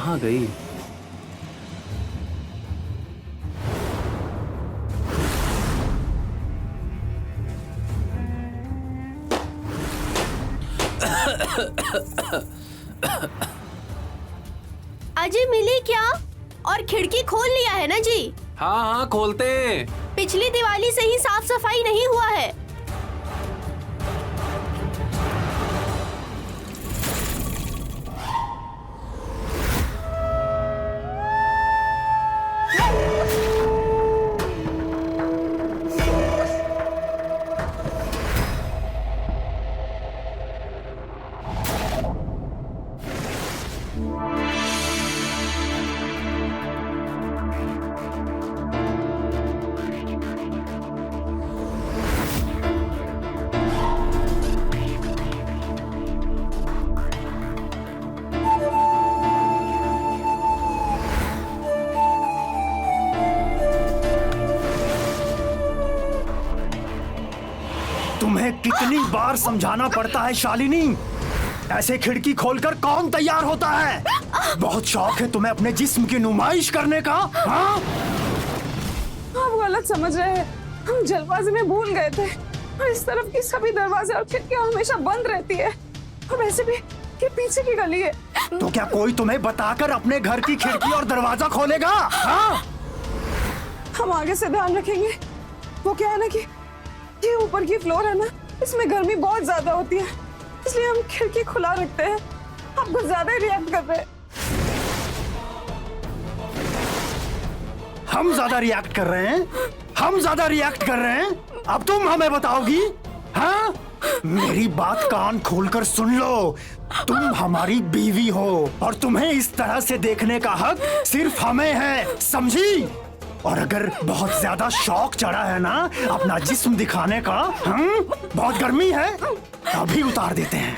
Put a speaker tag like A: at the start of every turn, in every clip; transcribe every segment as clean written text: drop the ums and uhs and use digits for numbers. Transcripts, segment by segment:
A: कहाँ गई?
B: अजय मिली क्या? और खिड़की खोल लिया है ना जी?
A: हाँ हाँ खोलते हैं।
B: पिछली दिवाली से ही साफ सफाई नहीं हुआ है।
C: तुम्हें कितनी बार समझाना पड़ता है शालिनी? ऐसे खिड़की खोलकर कौन तैयार होता है? बहुत शौक है तुम्हें अपने जिस्म की नुमाइश करने का? हाँ?
D: आप गलत समझ रहे हैं। हम जल्दबाजी में भूल गए थे और इस तरफ की सभी दरवाजे और खिड़कियां हमेशा बंद रहती है और वैसे भी ये पीछे की गली है।
C: तो क्या कोई तुम्हें बताकर अपने घर की खिड़की और दरवाजा खोलेगा? हाँ?
D: हम आगे से ध्यान रखेंगे। वो क्या है ना कि ये ऊपर की फ्लोर है ना, इसमें गर्मी बहुत ज्यादा होती है, इसलिए हम खिड़की खुला रखते हैं। आप कुछ ज्यादा ही रिएक्ट कर रहे हैं।
C: हम ज्यादा रिएक्ट कर रहे हैं? हम ज्यादा रिएक्ट कर रहे हैं? अब तुम हमें बताओगी? हाँ? मेरी बात कान खोलकर सुन लो। तुम हमारी बीवी हो और तुम्हें इस तरह से देखने का हक सिर्फ हमें है, समझी? और अगर बहुत ज्यादा शौक चढ़ा है ना अपना जिस्म दिखाने का, बहुत गर्मी है, अभी उतार देते हैं।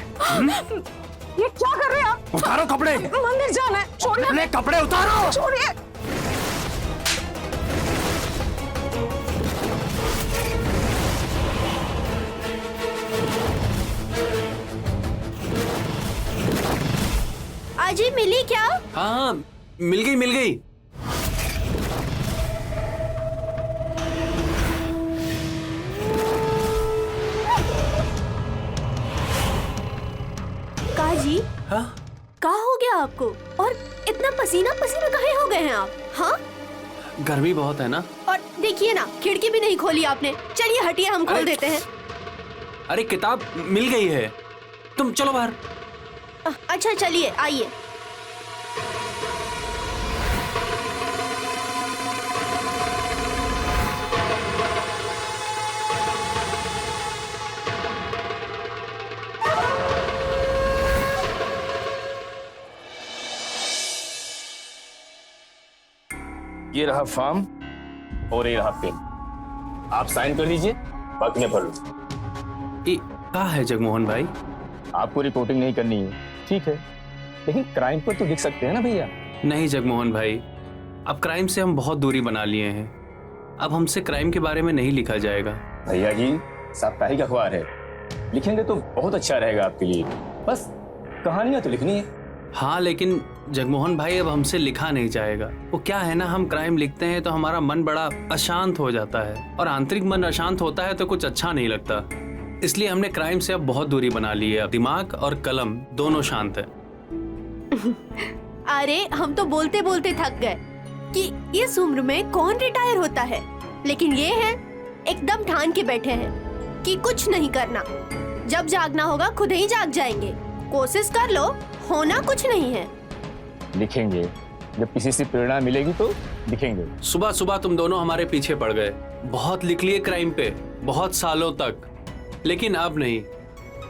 D: ये क्या कर रहे हैं आप?
C: उतारो कपड़े।
D: मंदिर जाना है, छोड़िए।
C: अपने कपड़े उतारो।
D: छोड़िए।
B: अजय मिली क्या?
A: हाँ मिल गई मिल गई।
B: काजी,
A: हाँ?
B: क्या हो गया आपको? और इतना पसीना पसीना काहे हो गए हैं आप? हाँ?
A: गर्मी बहुत है ना।
B: और देखिए ना, खिड़की भी नहीं खोली आपने। चलिए हटिए, हम खोल देते हैं।
A: अरे किताब मिल गई है, तुम चलो बाहर।
B: अच्छा चलिए, आइए।
E: ये रहा फॉर्म और ये रहा पेन। आप साइन कर दीजिए, बाकी मैं भर लूँ।
A: क्या है जगमोहन भाई?
E: आपको रिपोर्टिंग नहीं करनी है, ठीक है, लेकिन क्राइम पर तो लिख सकते हैं ना भैया।
A: नहीं जगमोहन भाई, अब क्राइम से हम बहुत दूरी बना लिए हैं। अब हमसे क्राइम के बारे में नहीं लिखा जाएगा।
E: भैया जी, साप्ताहिक अखबार है, लिखेंगे तो बहुत अच्छा रहेगा आपके लिए। बस कहानियां तो लिखनी है।
A: हाँ लेकिन जगमोहन भाई, अब हमसे लिखा नहीं जाएगा। वो क्या है ना, हम क्राइम लिखते हैं तो हमारा मन बड़ा अशांत हो जाता है, और आंतरिक मन अशांत होता है तो कुछ अच्छा नहीं लगता। इसलिए हमने क्राइम से अब बहुत दूरी बना ली है। अब दिमाग और कलम दोनों शांत है।
B: अरे हम तो बोलते बोलते थक गए कि इस उम्र में कौन रिटायर होता है, लेकिन ये है एकदम ठान के बैठे हैं कि कुछ नहीं करना। जब जागना होगा खुद ही जाग जाएंगे। कोशिश कर लो, होना कुछ नहीं है।
E: लिखेंगे, जब किसी से प्रेरणा मिलेगी तो लिखेंगे।
A: सुबह सुबह तुम दोनों हमारे पीछे पड़ गए। बहुत लिख लिए क्राइम पे, बहुत सालों तक, लेकिन अब नहीं।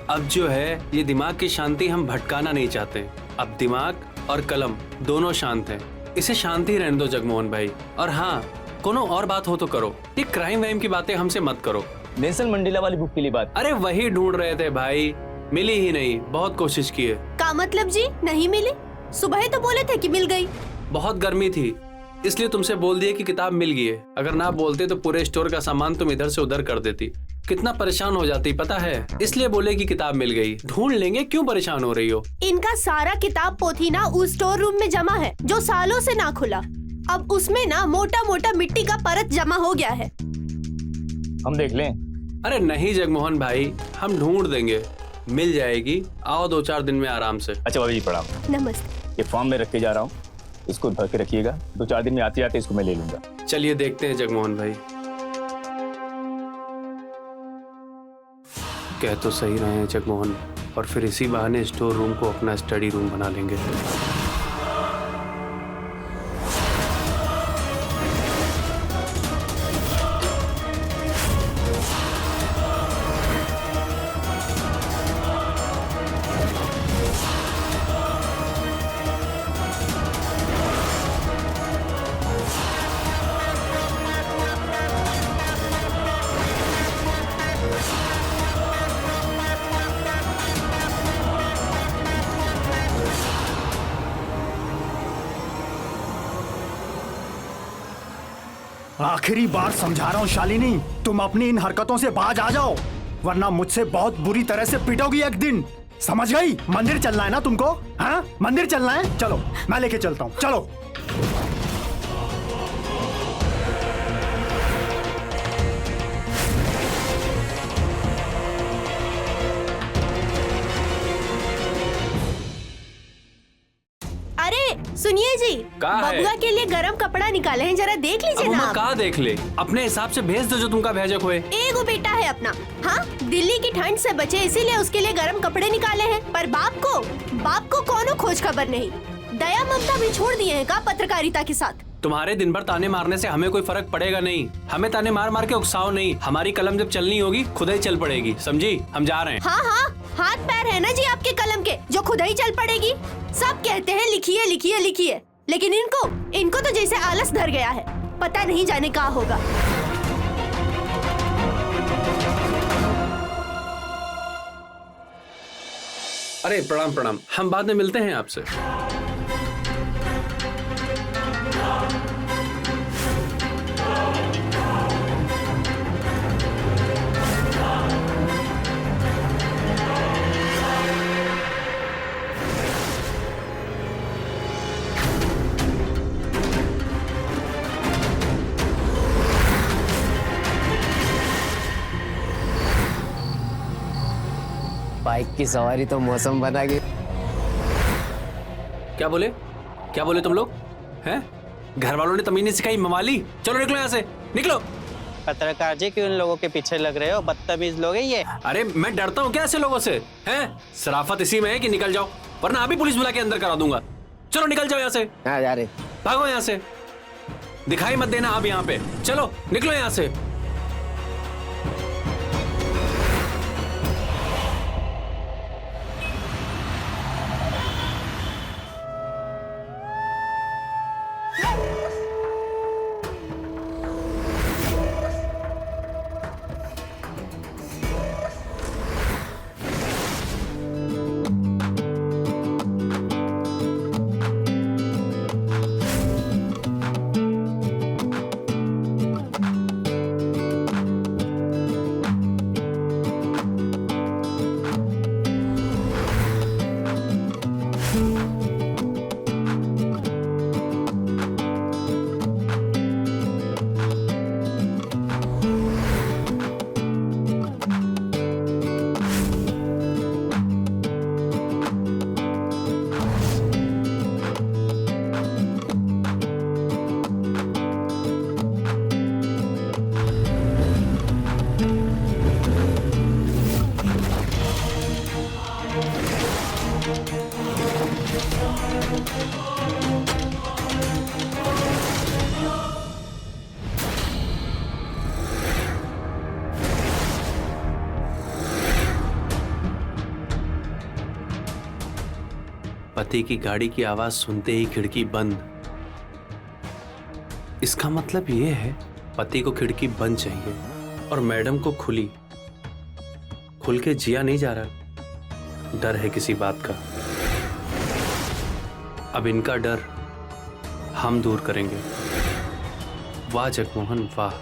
A: अब जो है ये दिमाग की शांति हम भटकाना नहीं चाहते। अब दिमाग और कलम दोनों शांत हैं। इसे शांति रहने दो जगमोहन भाई। और हाँ, कोनो और बात हो तो करो, ये क्राइम वाइम की बातें हमसे मत करो।
E: नेल्सन मंडेला वाली बुक के लिए बात।
A: अरे वही ढूंढ रहे थे भाई, मिली ही नहीं। बहुत कोशिश की है।
B: का मतलब जी, नहीं मिली? सुबह ही तो बोले थे कि मिल गई।
A: बहुत गर्मी थी, इसलिए तुमसे बोल दिया कि किताब मिल गई है। अगर ना बोलते तो पूरे स्टोर का सामान तुम इधर से उधर कर देती, कितना परेशान हो जाती पता है। इसलिए बोले कि किताब मिल गई, ढूंढ लेंगे, क्यों परेशान हो रही हो।
B: इनका सारा किताब पोथी ना उस स्टोर रूम में जमा है जो सालों से ना खुला। अब उसमें ना मोटा मोटा मिट्टी का परत जमा हो गया है।
E: हम देख लें।
A: अरे नहीं जगमोहन भाई, हम ढूंढ देंगे, मिल जाएगी। आओ 2-4 दिन में आराम से।
E: अच्छा भाभी जी प्रणाम।
B: नमस्ते।
E: ये फॉर्म में रख के जा रहा हूँ, इसको भर के रखिएगा। 2-4 दिन में आते आते इसको मैं ले लूंगा।
A: चलिए देखते हैं जगमोहन भाई। कह तो सही रहे हैं जगमोहन, और फिर इसी बहाने स्टोर रूम को अपना स्टडी रूम बना लेंगे।
C: आखिरी बार समझा रहा हूँ शालिनी, तुम अपनी इन हरकतों से बाज आ जाओ, वरना मुझसे बहुत बुरी तरह से पिटोगी एक दिन। समझ गई? मंदिर चलना है ना तुमको? हाँ, मंदिर चलना है? चलो मैं लेके चलता हूँ, चलो।
B: सुनिए जी,
A: कहाँ है?
B: बबुआ के लिए गरम कपड़ा निकाले हैं, जरा देख लीजिए ना आप।
A: कहाँ देख ले, अपने हिसाब से भेज दो जो तुमका भेजक हुए।
B: एगो बेटा है अपना, हाँ, दिल्ली की ठंड से बचे इसीलिए उसके लिए गरम कपड़े निकाले हैं। पर बाप को कोनो खोज खबर नहीं। दया ममता भी छोड़ दिए हैं का पत्रकारिता के साथ।
A: तुम्हारे दिन भर ताने मारने से हमें कोई फर्क पड़ेगा नहीं। हमें ताने मार मार के उकसाओ नहीं, हमारी कलम जब चलनी होगी खुद ही चल पड़ेगी, समझी? हम जा रहे हैं।
B: हाँ हाँ, हाथ पैर है ना जी आपके कलम के जो खुद ही चल पड़ेगी। सब कहते हैं लिखिए लिखिए लिखिए, लेकिन इनको तो जैसे आलस धर गया है, पता नहीं जाने क्या होगा।
A: अरे प्रणाम प्रणाम, हम बाद में मिलते हैं आपसे।
F: बाइक की सवारी तो मौसम बना गई।
A: क्या बोले तुम लोग हैं? घर वालों ने तमीज नहीं सिखाई मवाली। चलो निकलो यहाँ से, निकलो।
G: पत्रकार जी क्यों इन लोगों के पीछे लग रहे हो? बदतमीज लोग हैं ये।
A: अरे मैं डरता हूँ क्या ऐसे लोगों से? हैं? शराफत इसी में है कि निकल जाओ, वरना अभी पुलिस बुला के अंदर करा दूंगा। चलो निकल जाओ यहाँ से,
F: हाँ जा रहे।
A: भागो यहाँ से, दिखाई मत देना आप यहाँ पे। चलो निकलो यहाँ से। पति की गाड़ी की आवाज सुनते ही खिड़की बंद। इसका मतलब यह है पति को खिड़की बंद चाहिए और मैडम को खुली। खुल के जिया नहीं जा रहा, डर है किसी बात का। अब इनका डर हम दूर करेंगे। वाह जगमोहन वाह।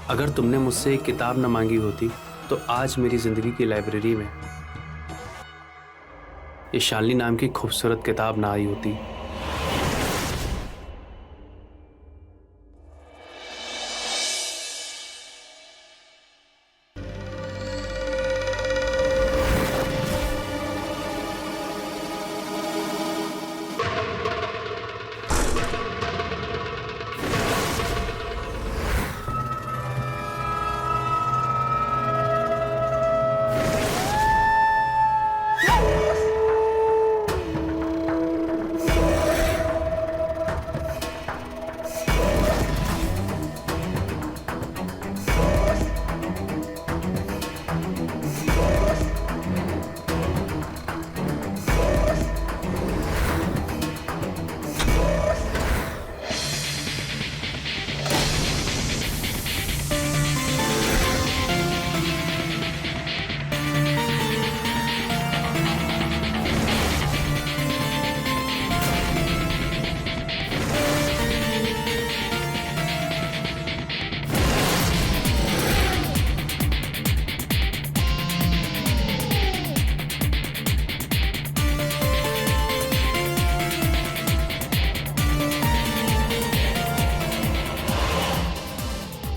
A: अगर तुमने मुझसे एक किताब न मांगी होती तो आज मेरी जिंदगी की लाइब्रेरी में ये शालिनी नाम की खूबसूरत किताब ना आई होती।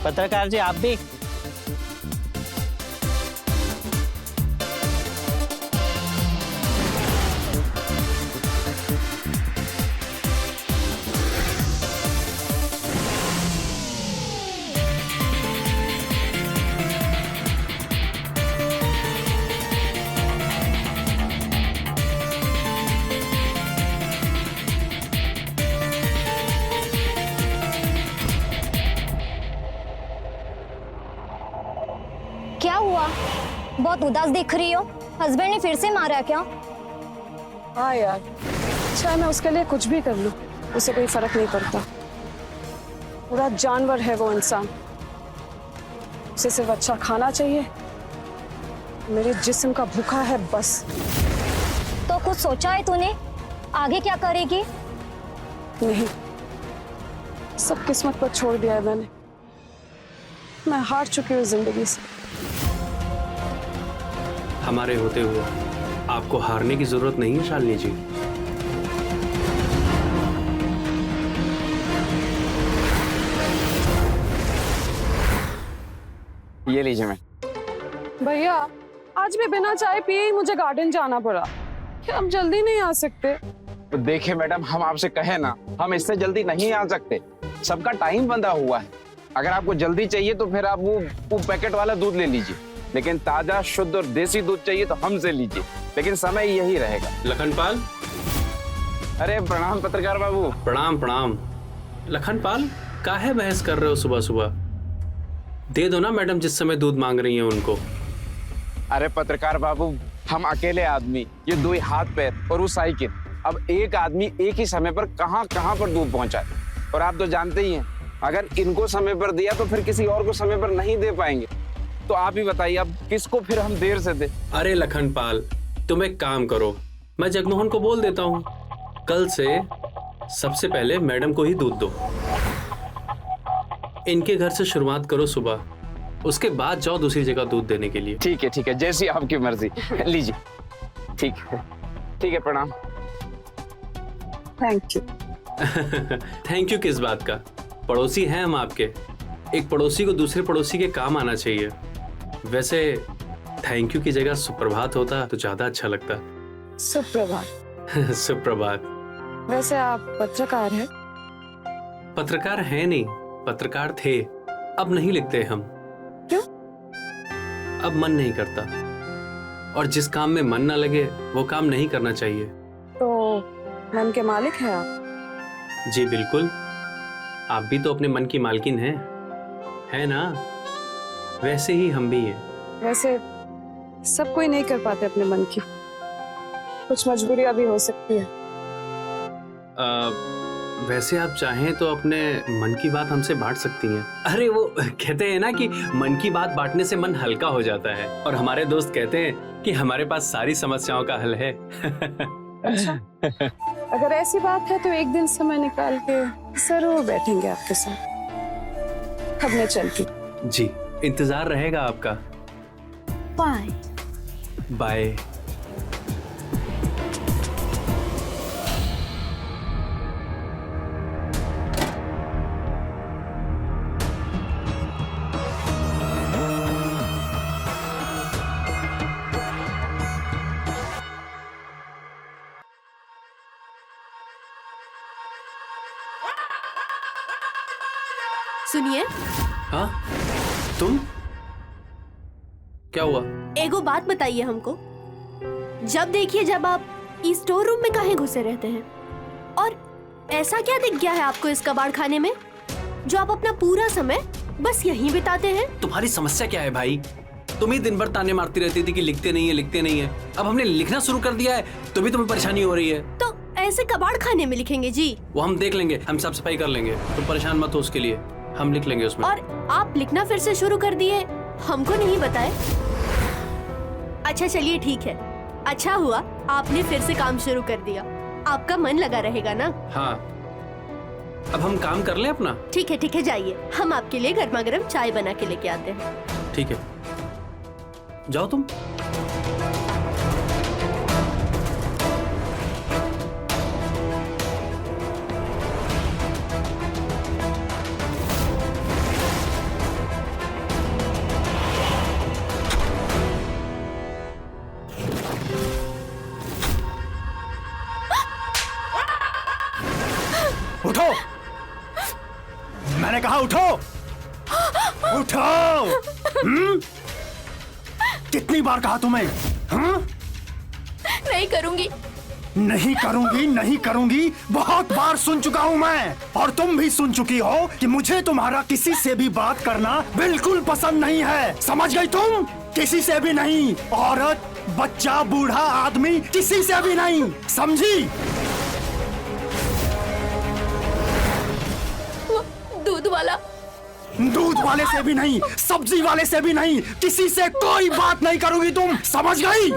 G: पत्रकार जी आप भी।
H: क्या हुआ? बहुत उदास दिख रही हो। हस्बैंड ने फिर से मारा क्या?
D: हाँ यार, चाहे मैं उसके लिए कुछ भी कर लूं, उसे कोई फर्क नहीं पड़ता। पूरा जानवर है वो इंसान। उसे सिर्फ अच्छा खाना चाहिए, मेरे जिस्म का भूखा है बस।
H: तो कुछ सोचा है तूने? आगे क्या करेगी?
D: नहीं, सब किस्मत पर छोड़ दिया है मैंने। मैं हार चुकी हूँ जिंदगी से।
A: हमारे होते हुए आपको हारने की जरूरत नहीं है शालिनी जी।
I: ये लीजिए मैं।
D: भैया, आज भी बिना चाय पिए ही मुझे गार्डन जाना पड़ा। क्या हम जल्दी नहीं आ सकते?
I: तो देखिए मैडम, हम आपसे कहे ना, हम इससे जल्दी नहीं आ सकते। सबका टाइम बंधा हुआ है। अगर आपको जल्दी चाहिए तो फिर आप वो पैकेट वाला दूध ले लीजिए, लेकिन ताजा शुद्ध और देसी दूध चाहिए तो हमसे लीजिए, लेकिन समय यही रहेगा।
A: लखनपाल।
I: अरे प्रणाम पत्रकार बाबू।
A: प्रणाम प्रणाम। लखनपाल, काहे बहस कर रहे हो सुबह सुबह? दे दो ना मैडम जिस समय दूध मांग रही हैं उनको।
I: अरे पत्रकार बाबू, हम अकेले आदमी, ये 2 हाथ पैर और वो साइकिल, अब एक आदमी एक ही समय पर कहाँ कहाँ पर दूध पहुंचाए। और आप तो जानते ही हैं, अगर इनको समय पर दिया तो फिर किसी और को समय पर नहीं दे पाएंगे। तो आप ही बताइए, अब किसको फिर हम देर से दे?
A: अरे लखनपाल, तुम एक काम करो, मैं जगमोहन को बोल देता हूँ, कल से सबसे पहले मैडम को ही दूध दो। इनके घर से शुरुआत करो सुबह, उसके बाद जाओ दूसरी जगह दूध देने के लिए।
I: ठीक है, जैसी आपकी मर्जी। लीजिए। ठीक है, प्रणाम।
D: Thank you.
A: थैंक यू किस बात का? पड़ोसी हैं हम आपके। एक पड़ोसी को दूसरे पड़ोसी के काम आना चाहिए। वैसे थैंक यू की जगह सुप्रभात होता तो ज्यादा अच्छा लगता।
D: सुप्रभात।
A: सुप्रभात।
D: वैसे आप पत्रकार हैं?
A: पत्रकार हैं नहीं, पत्रकार थे, अब नहीं लिखते हम।
D: क्यों?
A: अब मन नहीं करता, और जिस काम में मन ना लगे वो काम नहीं करना चाहिए।
D: तो मन के मालिक हैं आप?
A: जी बिल्कुल, आप भी तो अपने मन की मालकिन हैं, है ना? वैसे ही हम भी हैं।
D: वैसे सब कोई नहीं कर पाते अपने मन की, कुछ मजबूरियां भी हो सकती है।
A: वैसे आप चाहें तो अपने मन की बात हमसे बांट सकती हैं। अरे वो कहते हैं ना कि मन की बात बांटने से मन हल्का हो जाता है, और हमारे दोस्त कहते हैं कि हमारे पास सारी समस्याओं का हल है।
D: अच्छा। अगर ऐसी बात है तो एक दिन समय निकाल के जरूर बैठेंगे आपके साथ। अब मैं चलती।
A: जी, इंतजार रहेगा आपका।
B: बाय।
A: बाय।
B: सुनिए,
A: हाँ, तुम? क्या हुआ?
B: एगो बात बताइए हमको। जब देखिए जब आप इस स्टोर रूम में काहे घुसे रहते हैं, और ऐसा क्या दिख गया है आपको इस कबाड़ खाने में जो आप अपना पूरा समय बस यहीं बिताते हैं?
A: तुम्हारी समस्या क्या है भाई? तुम ही दिन भर ताने मारती रहती थी कि लिखते नहीं है, लिखते नहीं है। अब हमने लिखना शुरू कर दिया है तो भी तुम्हें परेशानी हो रही है।
B: तो ऐसे कबाड़ खाने में लिखेंगे जी?
A: वो हम देख लेंगे, हम साफ सफाई कर लेंगे, तुम परेशान मत हो उसके लिए, हम लिख लेंगे उसमें।
B: और आप लिखना फिर से शुरू कर दिए, हमको नहीं बताए? अच्छा चलिए ठीक है, अच्छा हुआ आपने फिर से काम शुरू कर दिया, आपका मन लगा रहेगा ना?
A: हाँ, अब हम काम कर लें अपना।
B: ठीक है जाइए, हम आपके लिए गर्मा गर्म चाय बना के लेके आते हैं।
A: ठीक है, जाओ तुम।
C: उठो, मैंने कहा उठो, उठो। कितनी बार कहा तुम्हें?
B: नहीं करूंगी।
C: नहीं करूंगी, नहीं करूंगी, बहुत बार सुन चुका हूं मैं, और तुम भी सुन चुकी हो कि मुझे तुम्हारा किसी से भी बात करना बिल्कुल पसंद नहीं है। समझ गई तुम? किसी से भी नहीं, औरत, बच्चा, बूढ़ा, आदमी, किसी से भी नहीं, समझी? दूध वाले से भी नहीं, सब्जी वाले से भी नहीं, किसी से कोई बात नहीं करोगी तुम, समझ गई?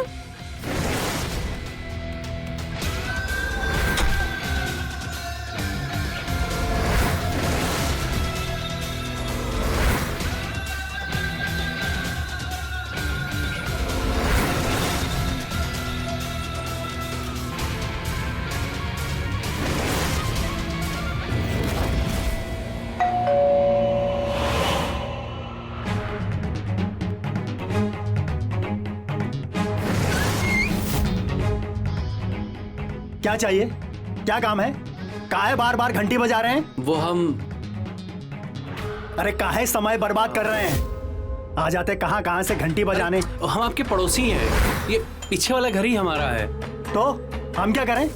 C: क्या चाहिए? क्या काम है? काहे बार बार घंटी बजा रहे हैं?
A: वो हम,
C: अरे काहे समय बर्बाद कर रहे हैं? आ जाते कहां से घंटी बजाने।
A: हम आपके पड़ोसी हैं, ये पीछे वाला घर ही हमारा है।
C: तो हम क्या करें?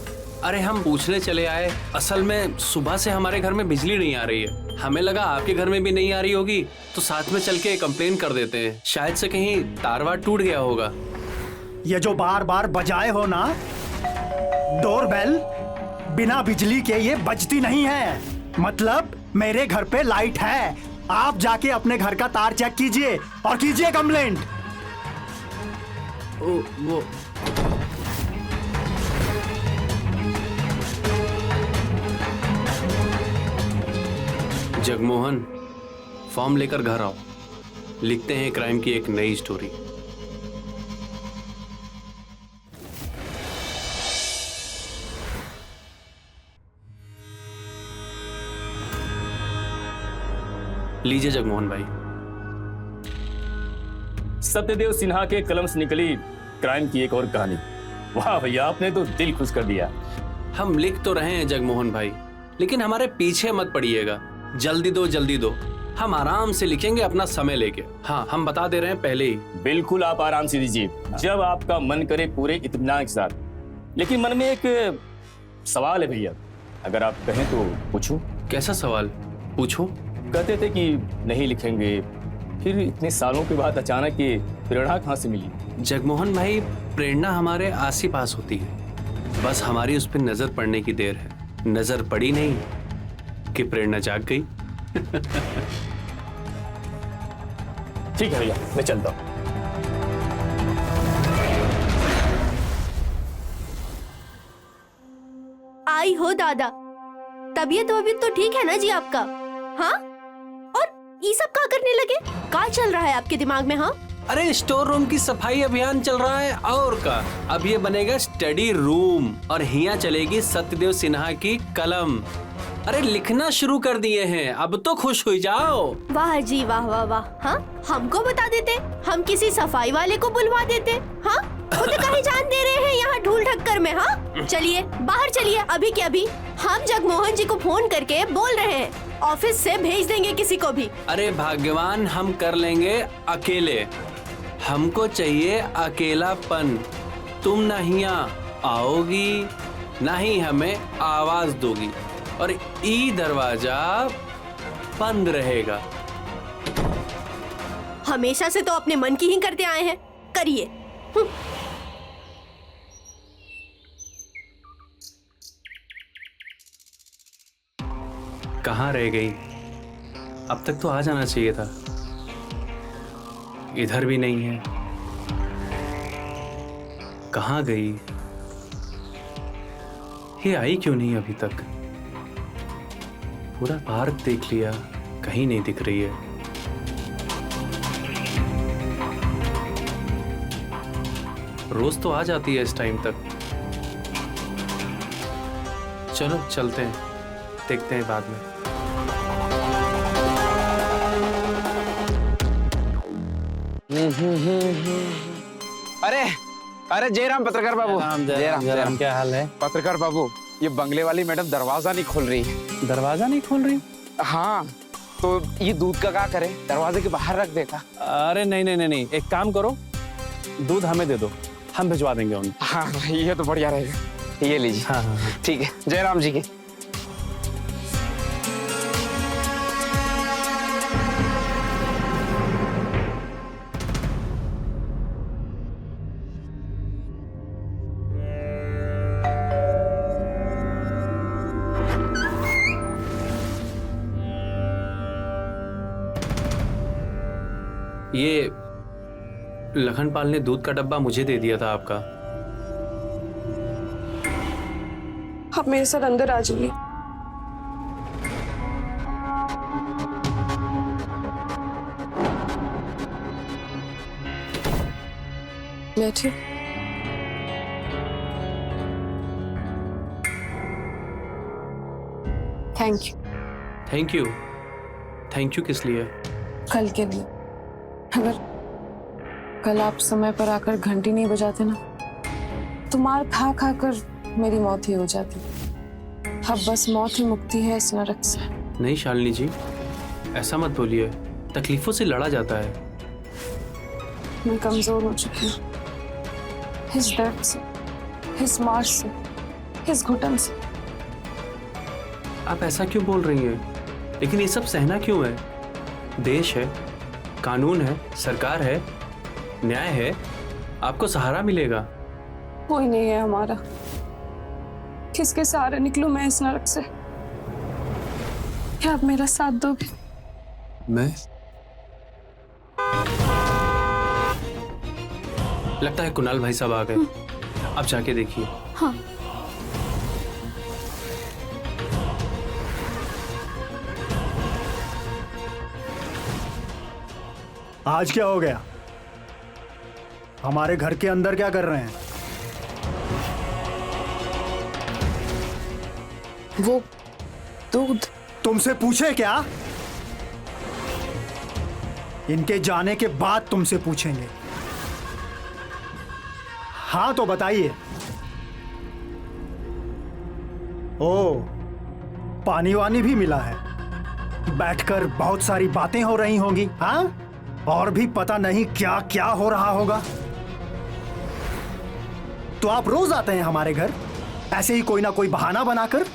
A: अरे हम पूछने चले आए, असल में सुबह से हमारे घर में बिजली नहीं आ रही है, हमें लगा आपके घर में भी नहीं आ रही होगी, तो साथ में चल के कंप्लेन कर देते हैं, शायद से कहीं तार वार टूट गया होगा।
C: ये जो बार बार बजाए हो ना डोरबेल, बिना बिजली के ये बजती नहीं है। मतलब मेरे घर पे लाइट है, आप जाके अपने घर का तार चेक कीजिए और कीजिए कंप्लेंट।
A: वो जगमोहन, फॉर्म लेकर घर आओ, लिखते हैं क्राइम की एक नई स्टोरी। लीजिए जगमोहन भाई।
E: सत्यदेव सिन्हा के कलम से निकली क्राइम की एक और कहानी। वाह भैया, आपने तो दिल खुश कर दिया।
A: हम लिख तो रहे हैं जगमोहन भाई, लेकिन हमारे पीछे मत पड़िएगा, जल्दी दो जल्दी दो, हम आराम से लिखेंगे अपना समय लेके। हाँ, हम बता दे रहे हैं पहले ही।
E: बिल्कुल, आप आराम से दीजिए, जब आपका मन करे, पूरे इत्मीनान के साथ। लेकिन मन में एक सवाल है भैया, अगर आप कहें तो पूछूं?
A: कैसा सवाल? पूछो।
E: कहते थे कि नहीं लिखेंगे, फिर इतने सालों के बाद अचानक ये प्रेरणा कहाँ से मिली?
A: जगमोहन भाई, प्रेरणा हमारे आस ही पास होती है, बस हमारी उस पर नजर पड़ने की देर है। नजर पड़ी नहीं कि प्रेरणा जाग गई।
E: ठीक है भैया, मैं चलता हूँ।
B: आई हो दादा, तबीयत वबीयत तो ठीक है ना जी आपका? हाँ, और ये सब क्या करने लगे? क्या चल रहा है आपके दिमाग में? हाँ,
A: अरे स्टोर रूम की सफाई अभियान चल रहा है और का। अब ये बनेगा स्टडी रूम और यहाँ चलेगी सत्यदेव सिन्हा की कलम। अरे लिखना शुरू कर दिए हैं, अब तो खुश हो जाओ।
B: वाह जी वाह वाह वाह। हाँ, हमको बता देते, हम किसी सफाई वाले को बुलवा देते। हाँ, खुद कहीं जान दे रहे हैं यहाँ ढूल ढक्कर में। हाँ, चलिए बाहर चलिए, अभी के अभी हम जगमोहन जी को फोन करके बोल रहे हैं, ऑफिस से भेज देंगे किसी को भी।
A: अरे भाग्यवान, हम कर लेंगे अकेले। हमको चाहिए अकेलापन। तुम ना यहाँ आओगी ना ही हमें आवाज दोगी और ई दरवाजा बंद रहेगा।
B: हमेशा से तो अपने मन की ही करते आए हैं, करिए।
A: कहाँ रह गई? अब तक तो आ जाना चाहिए था। इधर भी नहीं है। कहाँ गई? ये आई क्यों नहीं अभी तक? पूरा पार्क देख लिया, कहीं नहीं दिख रही है। रोज तो आ जाती है इस टाइम तक। चलो चलते हैं, देखते हैं बाद में।
I: अरे अरे जयराम पत्रकार बाबू।
G: जयराम, क्या हाल है?
I: पत्रकार बाबू, ये बंगले वाली मैडम दरवाजा नहीं खोल रही है।
G: दरवाजा नहीं खोल रही?
I: हाँ, तो ये दूध का क्या करे? दरवाजे के बाहर रख देता।
G: अरे नहीं नहीं नहीं नहीं, एक काम करो, दूध हमें दे दो, हम भिजवा देंगे उनको।
I: हाँ, ये तो बढ़िया रहेगा। ये लीजिए।
G: हाँ हाँ हाँ।
I: ठीक है, जयराम जी की।
A: ये लखनपाल ने दूध का डब्बा मुझे दे दिया था आपका।
D: आप मेरे साथ अंदर आ जाइए। बैठिए। Thank you.
A: Thank you. Thank you किस लिए?
D: कल के लिए। अगर कल आप समय पर आकर घंटी नहीं बजाते ना, तो मार खा खा कर मेरी मौत ही हो जाती। अब बस मौत ही मुक्ति है इस नरक से।
A: नहीं शालिनी जी, ऐसा मत बोलिए, तकलीफों से लड़ा जाता है।
D: मैं कमजोर हो चुकी हूँ, इस दर्द से, इस मार से, इस घुटन से।
A: आप ऐसा क्यों बोल रही हैं? लेकिन ये सब सहना क्यों है? देश है, कानून है, सरकार है, न्याय है, आपको सहारा मिलेगा।
D: कोई नहीं है हमारा, किसके सहारे निकलूं मैं इस नरक से? क्या आप मेरा साथ दोगे?
A: मैं? लगता है कुणाल भाई साहब आ गए। अब जाके देखिए।
B: हाँ।
C: आज क्या हो गया? हमारे घर के अंदर क्या कर रहे हैं?
D: वो दूध।
C: तुमसे पूछे क्या? इनके जाने के बाद तुमसे पूछेंगे। हाँ तो बताइए। ओ, पानी वानी भी मिला है? बैठकर बहुत सारी बातें हो रही होंगी। हाँ, और भी पता नहीं क्या क्या हो रहा होगा। तो आप रोज आते हैं हमारे घर ऐसे ही कोई ना कोई बहाना बनाकर?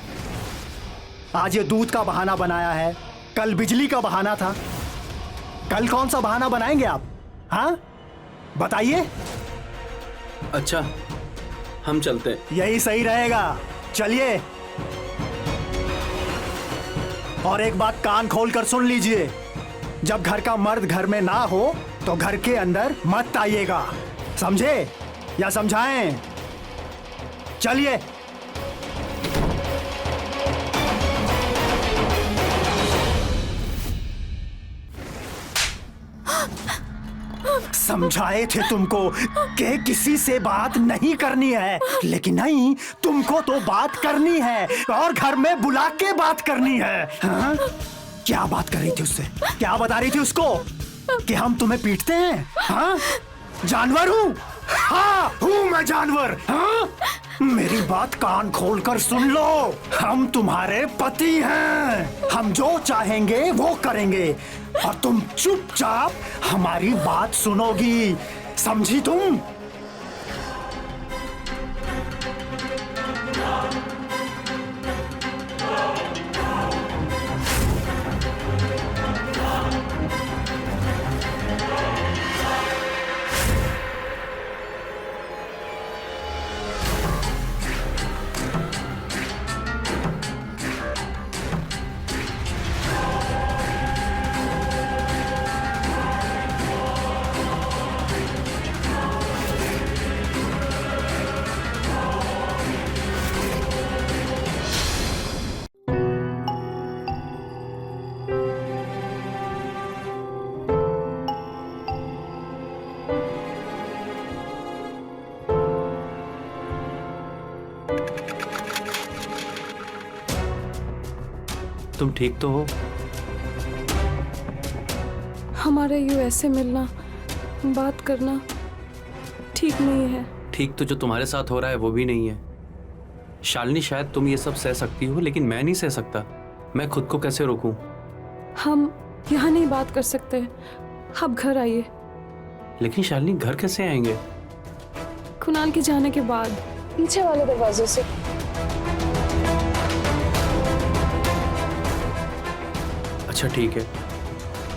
C: आज ये दूध का बहाना बनाया है, कल बिजली का बहाना था, कल कौन सा बहाना बनाएंगे आप? हाँ बताइए।
A: अच्छा, हम चलते हैं।
C: यही सही रहेगा, चलिए। और एक बात कान खोलकर सुन लीजिए, जब घर का मर्द घर में ना हो तो घर के अंदर मत आइएगा, समझे या समझाएं? चलिए। समझाए थे तुमको कि किसी से बात नहीं करनी है, लेकिन नहीं, तुमको तो बात करनी है और घर में बुला के बात करनी है। हाँ? क्या बात कर रही थी उससे? क्या बता रही थी उसको कि हम तुम्हें पीटते हैं? हाँ? जानवर हूँ? हाँ, हूँ मैं जानवर। हाँ? मेरी बात कान खोलकर सुन लो, हम तुम्हारे पति हैं। हम जो चाहेंगे वो करेंगे और तुम चुपचाप हमारी बात सुनोगी, समझी तुम?
A: तुम ठीक तो हो?
D: हमारे यूं ऐसे मिलना, बात करना ठीक नहीं है।
A: ठीक तो जो तुम्हारे साथ हो रहा है वो भी नहीं है। शालिनी, शायद तुम ये सब सह सकती हो, लेकिन मैं नहीं सह सकता। मैं खुद को कैसे रोकूं?
D: हम यहाँ नहीं बात कर सकते, आप घर आइए।
A: लेकिन शालिनी, घर कैसे आएंगे?
D: कुणाल के जाने के बाद पीछे वाले दरवाजे से।
A: अच्छा ठीक है,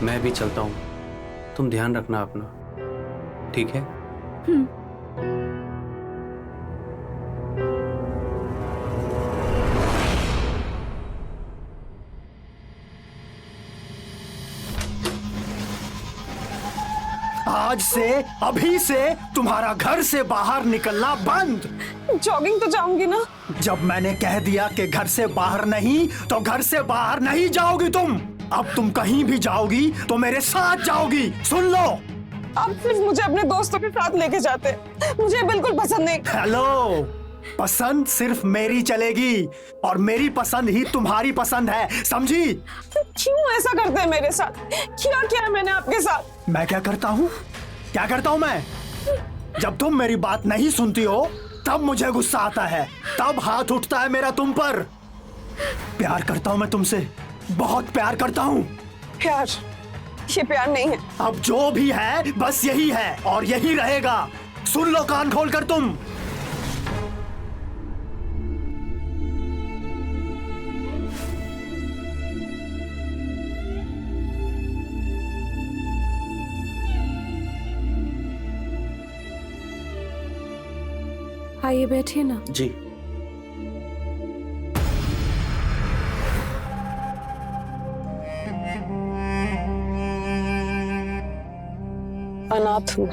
A: मैं भी चलता हूँ। तुम ध्यान रखना अपना, ठीक है?
C: आज से, अभी से तुम्हारा घर से बाहर निकलना बंद।
D: जॉगिंग तो जाऊंगी ना।
C: जब मैंने कह दिया कि घर से बाहर नहीं, तो घर से बाहर नहीं जाओगी तुम। अब तुम कहीं भी जाओगी तो मेरे साथ जाओगी, सुन लो।
D: आप सिर्फ मुझे अपने दोस्तों के साथ लेके जाते, मुझे बिल्कुल पसंद नहीं।
C: हेलो, पसंद सिर्फ मेरी चलेगी और मेरी पसंद ही तुम्हारी पसंद है, समझी?
D: क्यों ऐसा करते हैं मेरे साथ? क्या है मैंने आपके साथ?
C: मैं क्या करता हूँ? क्या करता हूँ मैं? जब तुम मेरी बात नहीं सुनती हो तब मुझे गुस्सा आता है, तब हाथ उठता है मेरा तुम पर। प्यार करता हूँ मैं तुमसे, बहुत प्यार करता हूँ।
D: प्यार? ये प्यार नहीं है।
C: अब जो भी है बस यही है और यही रहेगा। सुन लो कान खोलकर तुम।
D: आइए बैठिए ना।
A: जी।
D: अनाथ हूँ।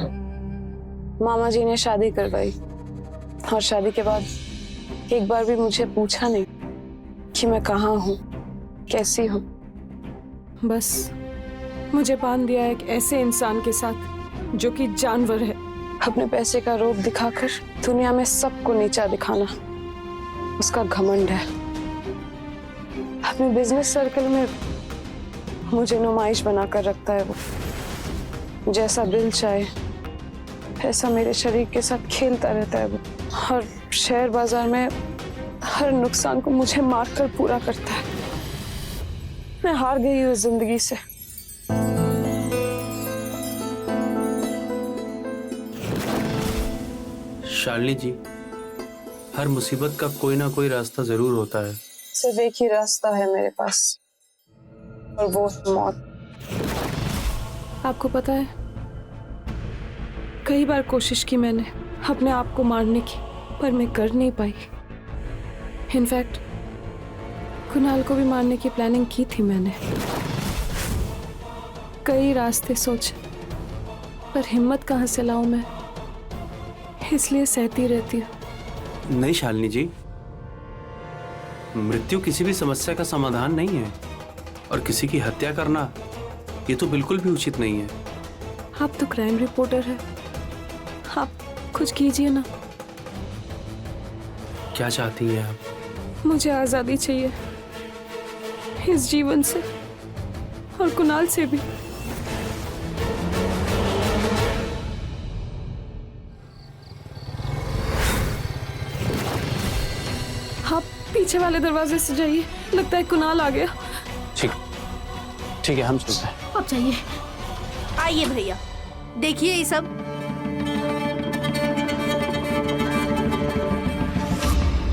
D: मामा जी ने शादी करवाई और शादी के बाद एक बार भी मुझे पूछा नहीं कि मैं कहाँ हूँ, कैसी हूँ। बस मुझे बांध दिया एक ऐसे इंसान के साथ जो कि जानवर है। अपने पैसे का रोब दिखाकर दुनिया में सबको नीचा दिखाना उसका घमंड है। अपने बिजनेस सर्कल में मुझे नुमाइश बनाकर रखता है वो। जैसा दिल चाहे ऐसा मेरे शरीर के साथ खेलता रहता है वो, और शेयर बाजार में हर नुकसान को मुझे मारकर पूरा करता है। मैं हार गई हूँ जिंदगी से।
A: शालिनी जी, हर मुसीबत का कोई ना कोई रास्ता जरूर होता है।
D: सिर्फ एक ही रास्ता है मेरे पास और वो मौत। आपको पता है, कई बार कोशिश की मैंने अपने आप को मारने की, पर मैं कर नहीं पाई। इनफैक्ट कुणाल को भी मारने की प्लानिंग की थी मैंने। कई रास्ते सोचे पर हिम्मत कहाँ से लाऊं मैं, इसलिए सहती रहती हूँ।
A: नहीं शालिनी जी, मृत्यु किसी भी समस्या का समाधान नहीं है और किसी की हत्या करना ये तो बिल्कुल भी उचित नहीं है।
D: आप तो क्राइम रिपोर्टर है, आप कुछ कीजिए ना।
A: क्या चाहती है आप?
D: मुझे आजादी चाहिए इस जीवन से और कुणाल से भी। आप पीछे वाले दरवाजे से जाइए, लगता है कुणाल आ गया।
G: ठीक ठीक है, हम चलते हैं।
B: अब चाहिए। आइए भैया, देखिए ये सब।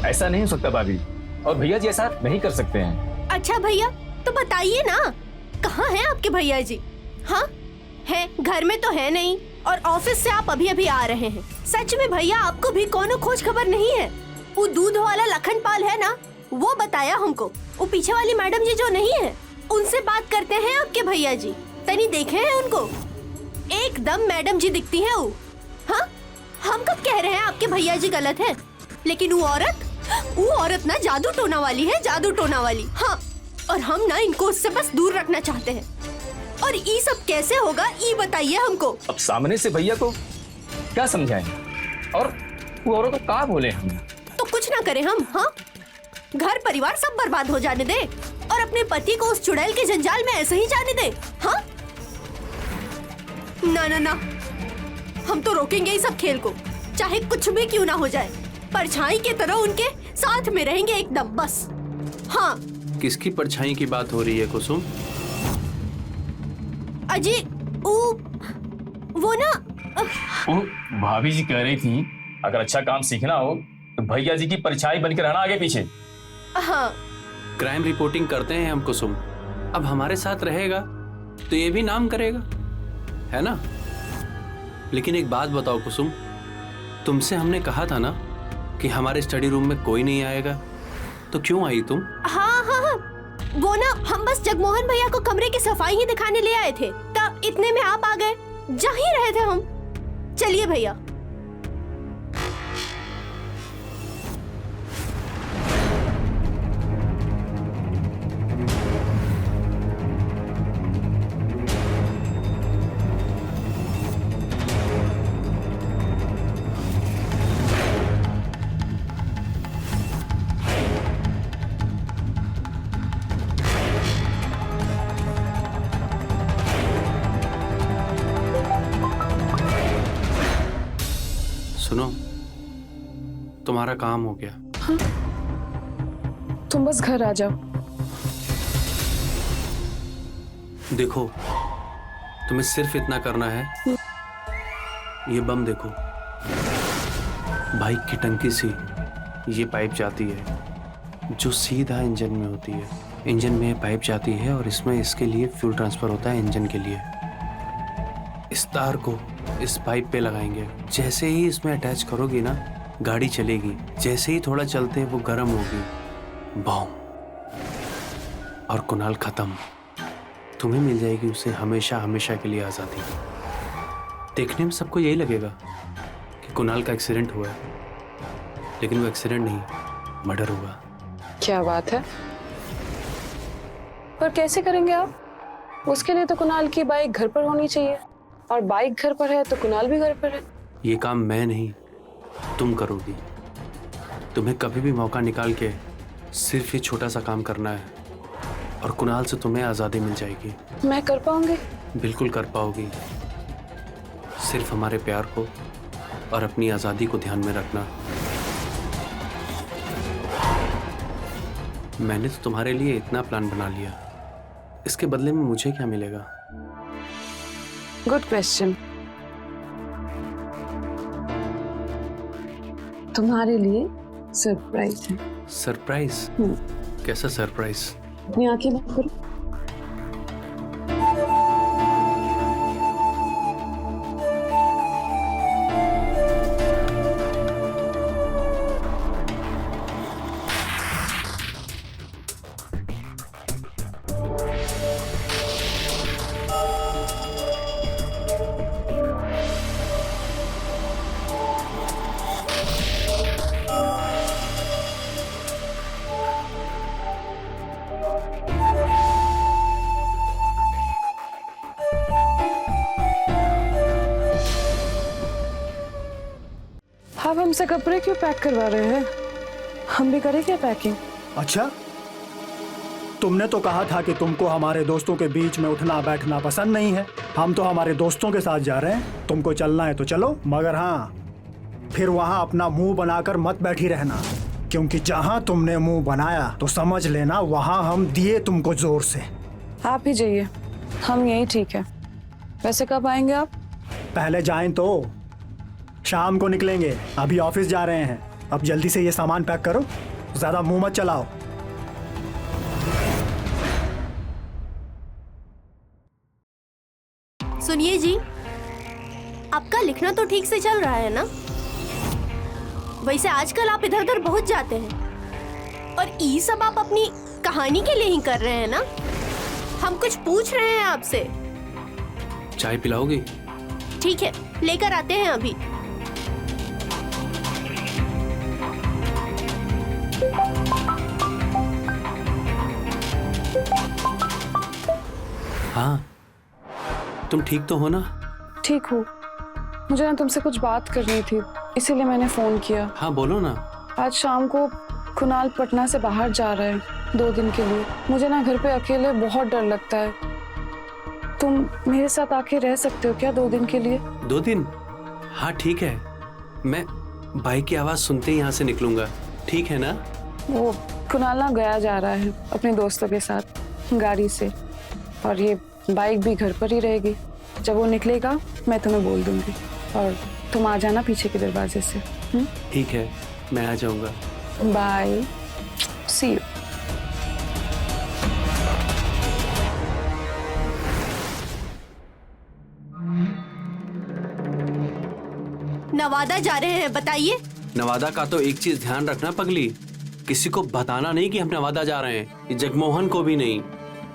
E: ऐसा नहीं हो सकता भाभी, और भैया जी ऐसा नहीं कर सकते हैं।
B: अच्छा भैया, तो बताइए ना, कहाँ हैं आपके भैया जी? हाँ है, घर में तो है नहीं, और ऑफिस से आप अभी अभी आ रहे हैं। सच में भैया, आपको भी कोनो खोज खबर नहीं है? वो दूध वाला लखन पाल है ना, वो बताया हमको। वो पीछे वाली मैडम जी जो नहीं है, उनसे बात करते हैं आपके भैया जी। तनी देखे हैं उनको? एकदम मैडम जी दिखती है वो। हाँ, हम कब कह रहे हैं आपके भैया जी गलत है? लेकिन वो औरत ना जादू टोना वाली है, जादू टोना वाली। हाँ, और हम ना इनको उससे बस दूर रखना चाहते हैं। और ये सब कैसे होगा, ये बताइए हमको।
E: अब सामने से भैया को क्या समझाएं? और वो औरत को क्या बोले हम?
B: तो कुछ ना करें हम। हाँ, घर परिवार सब बर्बाद हो जाने दे, और अपने पति को उस चुड़ैल के जंजाल में ऐसे ही जाने दे। हाँ, ना ना ना, हम तो रोकेंगे इस सब खेल को, चाहे कुछ भी क्यों ना हो जाए। परछाई की तरह उनके साथ में रहेंगे एकदम, बस। हाँ।
A: किसकी परछाई की बात हो रही है कुसुम?
B: अजी, वो ना,
E: वो भाभी जी कह रही थी, अगर अच्छा काम सीखना हो तो भैया जी की परछाई बनकर रहना आगे पीछे।
B: हाँ,
A: क्राइम रिपोर्टिंग करते हैं हम कुसुम। अब हमारे साथ रहेगा तो ये भी नाम करेगा, है ना? लेकिन एक बात बताओ कुसुम, तुमसे हमने कहा था ना कि हमारे स्टडी रूम में कोई नहीं आएगा, तो क्यों आई तुम?
B: हाँ हाँ हाँ, वो ना, हम बस जगमोहन भैया को कमरे की सफाई ही दिखाने ले आए थे, तब इतने में आप आ गए। जा ही रहे थे हम। चलिए भैया।
A: सुनो, तुम्हारा काम हो गया।
D: हाँ? तुम बस घर आ जाओ।
A: देखो, तुम्हें सिर्फ इतना करना है। ये बम देखो, बाइक की टंकी से ये पाइप जाती है जो सीधा इंजन में होती है। इंजन में ये पाइप जाती है और इसमें इसके लिए फ्यूल ट्रांसफर होता है इंजन के लिए। इस तार को इस पाइप पे लगाएंगे। जैसे ही इसमें अटैच करोगी ना, गाड़ी चलेगी। जैसे ही थोड़ा चलते वो गर्म होगी, बॉम, और कुणाल खत्म। तुम्हें मिल जाएगी उसे हमेशा हमेशा के लिए आज़ादी। देखने में सबको यही लगेगा कि कुणाल का एक्सीडेंट हुआ है, लेकिन वो एक्सीडेंट नहीं, मर्डर हुआ।
D: क्या बात है? पर कैसे करेंगे आप? उसके लिए तो कुणाल की बाइक घर पर होनी चाहिए, और बाइक घर पर है तो कुणाल भी घर पर है।
A: ये काम मैं नहीं, तुम करोगी। तुम्हें कभी भी मौका निकाल के सिर्फ ये छोटा सा काम करना है, और कुणाल से तुम्हें आज़ादी मिल जाएगी।
D: मैं कर पाऊंगी?
A: बिल्कुल कर पाओगी। सिर्फ हमारे प्यार को और अपनी आज़ादी को ध्यान में रखना। मैंने तो तुम्हारे लिए इतना प्लान बना लिया, इसके बदले में मुझे क्या मिलेगा?
D: Good question. तुम्हारे लिए सरप्राइज है।
A: सरप्राइज? कैसा सरप्राइज?
D: अपनी आंखें बंद करो। आप हमसे कपड़े क्यों पैक करवा रहे हैं? हम भी करें क्या पैकिंग?
C: अच्छा, तुमने तो कहा था कि तुमको हमारे दोस्तों के बीच में उठना बैठना पसंद नहीं है। हम तो हमारे दोस्तों के साथ जा रहे हैं, तुमको चलना है तो चलो, मगर हाँ, फिर वहाँ अपना मुंह बनाकर मत बैठी रहना, क्योंकि जहाँ तुमने मुंह बनाया तो समझ लेना वहाँ हम दिए तुमको जोर से।
D: आप ही जाइए, हम यही ठीक है। वैसे कब आएंगे आप?
C: पहले जाएं तो शाम को निकलेंगे, अभी ऑफिस जा रहे हैं। अब जल्दी से ये सामान पैक करो, ज्यादा मुंह मत चलाओ।
B: सुनिए जी, आपका लिखना तो ठीक से चल रहा है ना? वैसे आजकल आप इधर उधर बहुत जाते हैं, और ये सब आप अपनी कहानी के लिए ही कर रहे हैं ना? हम कुछ पूछ रहे हैं आपसे।
A: चाय पिलाओगी?
B: ठीक है, लेकर आते हैं अभी।
A: हाँ, तुम ठीक तो हो ना?
D: ठीक हूँ। मुझे ना तुमसे कुछ बात करनी थी, इसीलिए मैंने फोन किया।
A: हाँ बोलो ना।
D: आज शाम को कुणाल पटना से बाहर जा रहे हैं 2 दिन के लिए। मुझे ना घर पे अकेले बहुत डर लगता है। तुम मेरे साथ आके रह सकते हो क्या 2 दिन के लिए?
A: 2 दिन? हाँ ठीक है, मैं बाइक की आवाज सुनते ही यहाँ से निकलूंगा, ठीक है ना?
D: वो कुणाल ना गया जा रहा है अपने दोस्तों के साथ गाड़ी से, और ये बाइक भी घर पर ही रहेगी। जब वो निकलेगा मैं तुम्हें बोल दूंगी, और तुम आ जाना पीछे के दरवाजे से।
A: ठीक है, मैं आ जाऊंगा।
D: Bye, C you.
B: नवादा जा रहे हैं, बताइए।
A: नवादा का तो एक चीज ध्यान रखना पगली, किसी को बताना नहीं कि हम नवादा जा रहे हैं, ये जगमोहन को भी नहीं।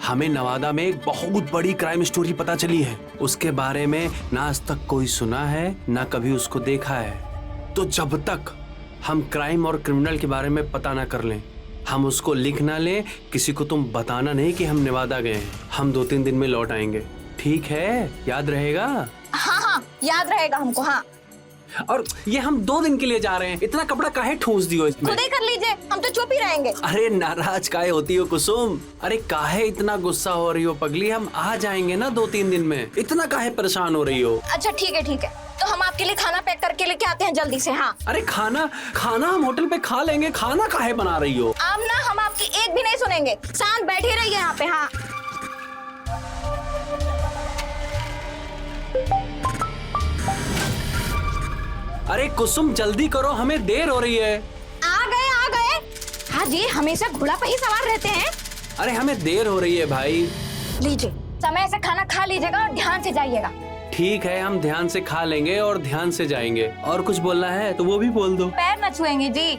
A: हमें नवादा में एक बहुत बड़ी क्राइम स्टोरी पता चली है, उसके बारे में ना आज तक कोई सुना है ना कभी उसको देखा है। तो जब तक हम क्राइम और क्रिमिनल के बारे में पता ना कर लें, हम उसको लिख ना लें, किसी को तुम बताना नहीं कि हम नवादा गए हैं। हम 2-3 दिन में लौट आएंगे, ठीक है? याद रहेगा?
H: हाँ, याद रहेगा हमको। हाँ,
A: और ये हम 2 दिन के लिए जा रहे हैं, इतना कपड़ा काहे ठूस दियो इसमें?
H: खुद ही कर लीजिए, हम तो चुप ही रहेंगे।
A: अरे नाराज काहे होती हो कुसुम? अरे काहे इतना गुस्सा हो रही हो पगली? हम आ जाएंगे ना 2-3 दिन में, इतना काहे परेशान हो रही हो?
H: अच्छा ठीक है, तो हम आपके लिए खाना पैक करके लेके आते हैं जल्दी से। हाँ,
A: अरे खाना हम होटल पे खा लेंगे, खाना काहे बना रही हो?
H: अब ना हम आपकी एक भी नहीं सुनेंगे, शांत बैठे रहिए यहाँ पे। हाँ,
A: अरे कुसुम जल्दी करो, हमें देर हो रही है।
H: आ गए। हाँ जी, हमेशा घोड़ा पे ही सवार रहते हैं।
A: अरे हमें देर हो रही है भाई।
H: लीजिए, समय से खाना खा लीजिएगा और ध्यान से जाइएगा।
A: ठीक है, हम ध्यान से खा लेंगे और ध्यान से जाएंगे। और कुछ बोलना है तो वो भी बोल दो।
H: पैर न छुएंगे जी।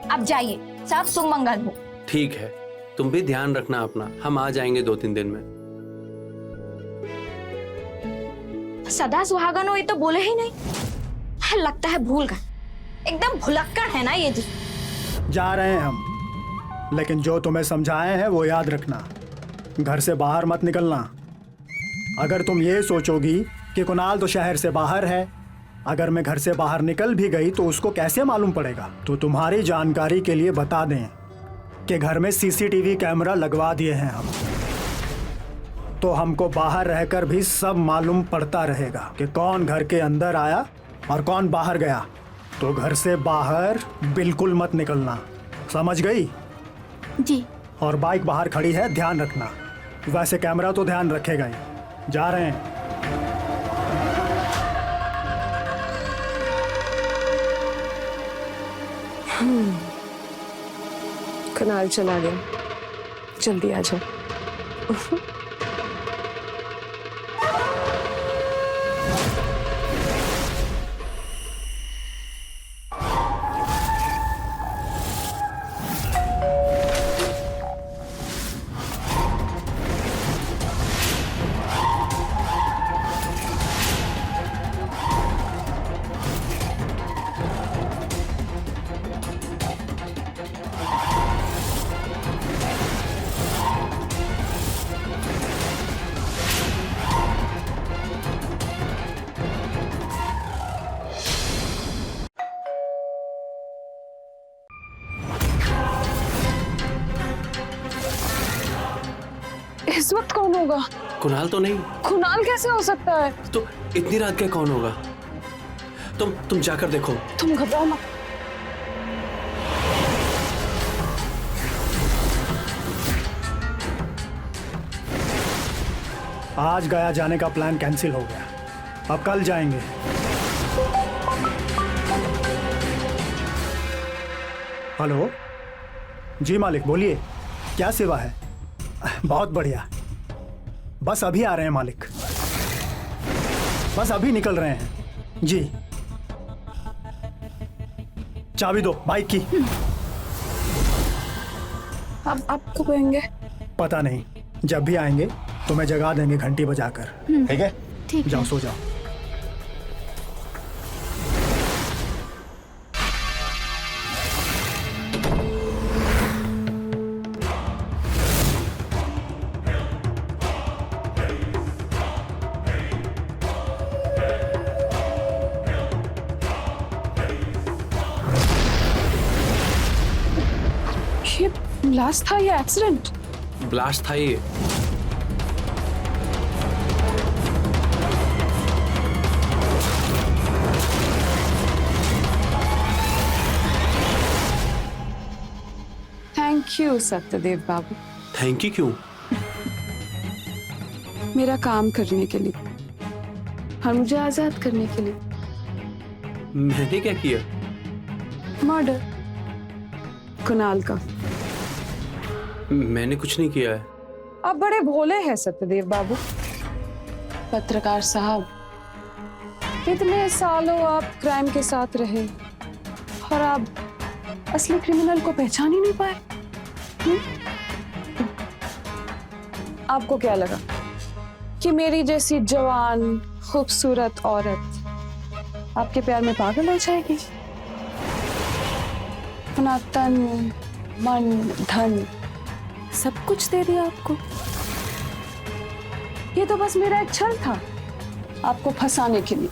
H: अब जाइए, सब सुमंगल हो।
A: ठीक है, तुम भी ध्यान रखना अपना, हम आ जाएंगे 2-3 दिन में।
H: सदा सुहागन हो ये तो बोले ही नहीं, लगता है भूल गए। एकदम भुलक्कड़ है ना ये जी।
C: जा रहे हैं हम, लेकिन जो तुम्हें समझाए हैं वो याद रखना, घर से बाहर मत निकलना। अगर तुम ये सोचोगी कि कुणाल तो शहर से बाहर है, अगर मैं घर से बाहर निकल भी गई तो उसको कैसे मालूम पड़ेगा? तो तुम्हारी जानकारी के लिए बता दें कि घर में सीसीटीवी कैमरा लगवा दिए हैं हम, तो हमको बाहर रहकर भी सब मालूम पड़ता रहेगा कि कौन घर के अंदर आया और कौन बाहर गया। तो घर से बाहर बिल्कुल मत निकलना, समझ गई?
B: जी।
C: और बाइक बाहर खड़ी है, ध्यान रखना। वैसे कैमरा तो ध्यान रखेगा ही। जा रहे हैं।
D: कुणाल चला गया, जल्दी आ जाओ। इस वक्त कौन होगा?
A: कुणाल तो नहीं
D: कुणाल कैसे हो सकता है?
A: तो इतनी रात के कौन होगा? तुम जाकर देखो।
D: तुम घबराओ मत।
C: आज गया जाने का प्लान कैंसिल हो गया, अब कल जाएंगे। हेलो जी मालिक, बोलिए क्या सेवा है? बहुत बढ़िया, बस अभी आ रहे हैं मालिक, बस अभी निकल रहे हैं जी। चाबी दो बाइक की।
D: अब आप कब आएंगे?
C: पता नहीं, जब भी आएंगे तुम्हें जगा देंगे घंटी बजाकर। ठीक है,
B: ठीक
C: जाओ
B: है।
C: सो जाओ।
D: ये ब्लास्ट था या एक्सीडेंट?
A: ब्लास्ट था ये।
D: Thank you Satyadev Babu,
A: thank you क्यों?
D: मेरा काम करने के लिए और मुझे आजाद करने के लिए।
A: मैंने क्या किया?
D: मर्डर कुणाल का।
A: मैंने कुछ नहीं किया है।
D: आप बड़े भोले हैं सत्यदेव बाबू। पत्रकार साहब, इतने सालों आप क्राइम के साथ रहे और आप असली क्रिमिनल को पहचान ही नहीं पाए। आपको क्या लगा कि मेरी जैसी जवान खूबसूरत औरत आपके प्यार में पागल हो जाएगी? अपना तन मन धन सब कुछ दे दिया आपको। ये तो बस मेरा एक छल था आपको फंसाने के लिए,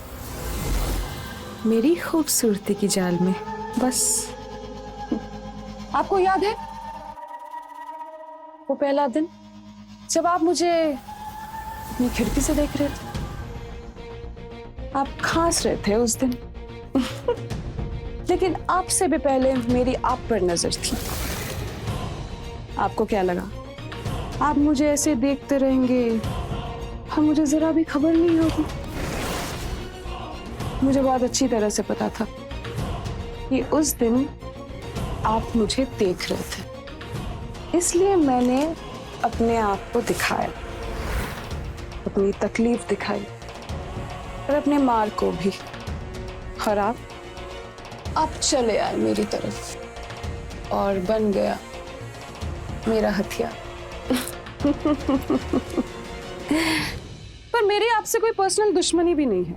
D: मेरी खूबसूरती की जाल में। बस आपको याद है वो पहला दिन जब आप मुझे अपनी खिड़की से देख रहे थे? आप खांस रहे थे उस दिन लेकिन आपसे भी पहले मेरी आप पर नजर थी। आपको क्या लगा आप मुझे ऐसे देखते रहेंगे और मुझे जरा भी खबर नहीं होगी? मुझे बहुत अच्छी तरह से पता था कि उस दिन आप मुझे देख रहे थे, इसलिए मैंने अपने आप को दिखाया, अपनी तकलीफ दिखाई और अपने मार को भी। और आप चले आए मेरी तरफ और बन गया मेरा हथियार। पर मेरी आपसे कोई पर्सनल दुश्मनी भी नहीं है।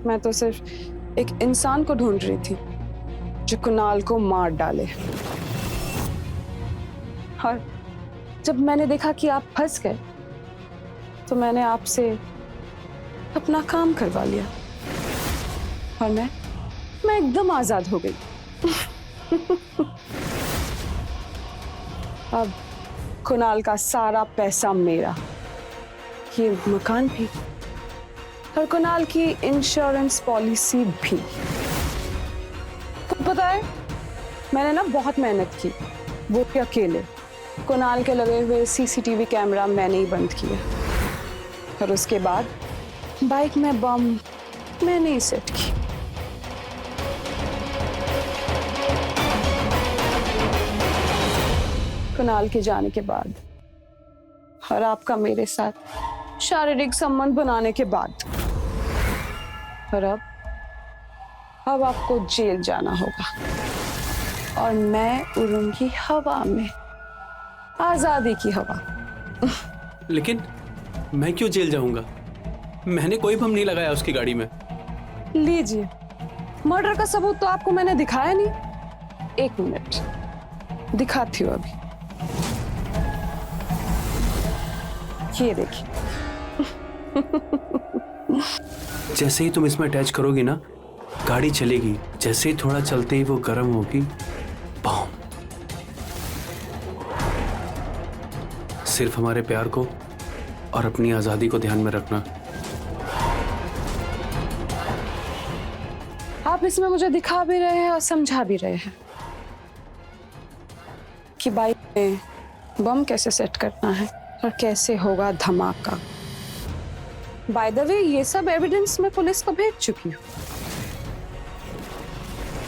D: मैं तो सिर्फ एक इंसान को ढूंढ रही थी जो कुणाल को मार डाले। और जब मैंने देखा कि आप फंस गए तो मैंने आपसे अपना काम करवा लिया और मैं एकदम आजाद हो गई। अब कुणाल का सारा पैसा मेरा, ये मकान भी और कुणाल की इंश्योरेंस पॉलिसी भी। तो पता है मैंने ना बहुत मेहनत की, वो भी अकेले। कुणाल के लगे हुए सीसीटीवी कैमरा मैंने ही बंद किया और उसके बाद बाइक में बम मैंने ही सेट की। कुणाल के जाने के बाद और आपका मेरे साथ शारीरिक संबंध बनाने के बाद और अब आपको जेल जाना होगा और मैं उड़ूंगी हवा में, आजादी की हवा।
A: लेकिन मैं क्यों जेल जाऊंगा? मैंने कोई बम नहीं लगाया उसकी गाड़ी में।
D: लीजिए, मर्डर का सबूत तो आपको मैंने दिखाया नहीं। एक मिनट दिखाती हूँ अभी, ये देखिए।
A: जैसे ही तुम इसमें अटैच करोगी ना, गाड़ी चलेगी। जैसे ही थोड़ा चलते ही वो गर्म होगी, बम। सिर्फ हमारे प्यार को और अपनी आजादी को ध्यान में रखना।
D: आप इसमें मुझे दिखा भी रहे हैं और समझा भी रहे हैं कि बाइक में बम कैसे सेट करना है और कैसे होगा धमाका। बाय द वे, ये सब एविडेंस मैं पुलिस को भेज चुकी हूँ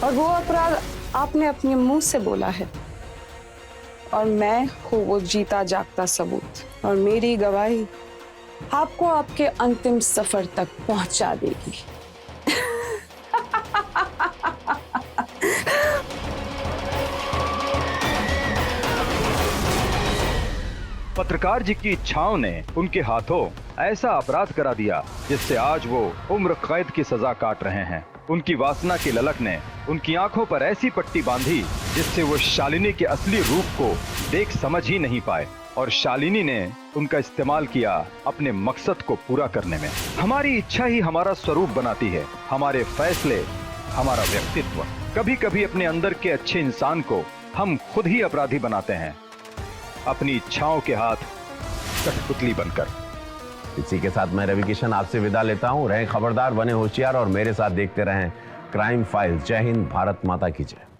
D: और वो अपराध आपने अपने मुंह से बोला है और मैं हूँ वो जीता जागता सबूत, और मेरी गवाही आपको आपके अंतिम सफर तक पहुंचा देगी।
J: पत्रकार जी की इच्छाओं ने उनके हाथों ऐसा अपराध करा दिया जिससे आज वो उम्र कैद की सजा काट रहे हैं। उनकी वासना की ललक ने उनकी आंखों पर ऐसी पट्टी बांधी जिससे वो शालिनी के असली रूप को देख समझ ही नहीं पाए, और शालिनी ने उनका इस्तेमाल किया अपने मकसद को पूरा करने में। हमारी इच्छा ही हमारा स्वरूप बनाती है, हमारे फैसले हमारा व्यक्तित्व। कभी कभी अपने अंदर के अच्छे इंसान को हम खुद ही अपराधी बनाते हैं, अपनी इच्छाओं के हाथ कठपुतली बनकर।
K: इसी के साथ मैं रवि किशन आपसे विदा लेता हूं। रहें खबरदार, बने होशियार और मेरे साथ देखते रहें क्राइम फाइल्स। जय हिंद, भारत माता की जय।